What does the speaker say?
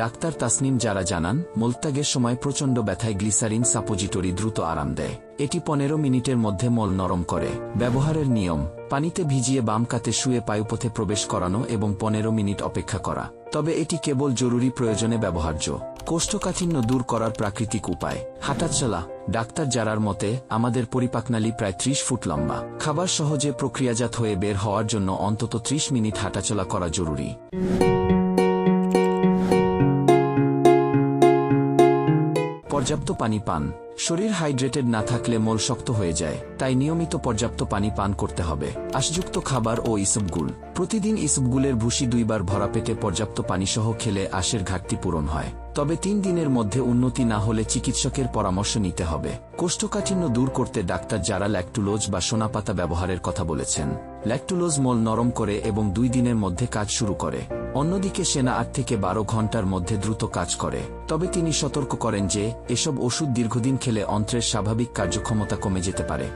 Doctor Tasnim যারা জানান, মলত্যাগের সময় প্রচণ্ড ব্যথায় গ্লিসারিন সাপোজিটরি দ্রুত আরাম দেয়। এটি 15 মিনিটের মধ্যে মল নরম করে। ব্যবহারের নিয়ম: পানিতে ভিজিয়ে বাম কাতে শুয়ে পায়ুপথে প্রবেশ করানো এবং 15 মিনিট অপেক্ষা করা। তবে এটি কেবল জরুরি প্রয়োজনে ব্যবহার্য। কোষ্ঠকাঠিন্য দূর করার প্রাকৃতিক উপায়: হাঁটাচলা। ডাক্তার জারার মতে, আমাদের পরিপাকনালী প্রায় 30 ফুট লম্বা। খাবার সহজে প্রক্রিয়াজাত হয়ে বের হওয়ার জন্য অন্তত 30 মিনিট হাঁটাচলা করা জরুরি। পর্যাপ্ত পানি পান। শরীর হাইড্রেটেড না থাকলে মল শক্ত হয়ে যায়, তাই নিয়মিত পর্যাপ্ত পানি পান করতে হবে। আঁশযুক্ত খাবার ও ইসবগুল। প্রতিদিন ইসবগুলের ভুসি 2 বার ভরা পেটে পর্যাপ্ত পানিসহ খেলে আঁশের ঘাটতি পূরণ হয়। তবে 3 দিনের মধ্যে উন্নতি না হলে চিকিৎসকের পরামর্শ নিতে হবে। কোষ্ঠকাঠিন্য দূর করতে ডাক্তার যারা ল্যাকটুলোজ বা সোনাপাতা ব্যবহারের কথা বলেছেন। ল্যাকটুলোজ মল নরম করে এবং 2 দিনের মধ্যে কাজ শুরু করে। অন্যদিকে সেনা 8 থেকে 12 ঘন্টার মধ্যে দ্রুত কাজ করে। তবে তিনি সতর্ক করেন যে, এসব ওষুধ দীর্ঘদিন খেলে অন্ত্রের স্বাভাবিক কার্যক্ষমতা কমে যেতে পারে।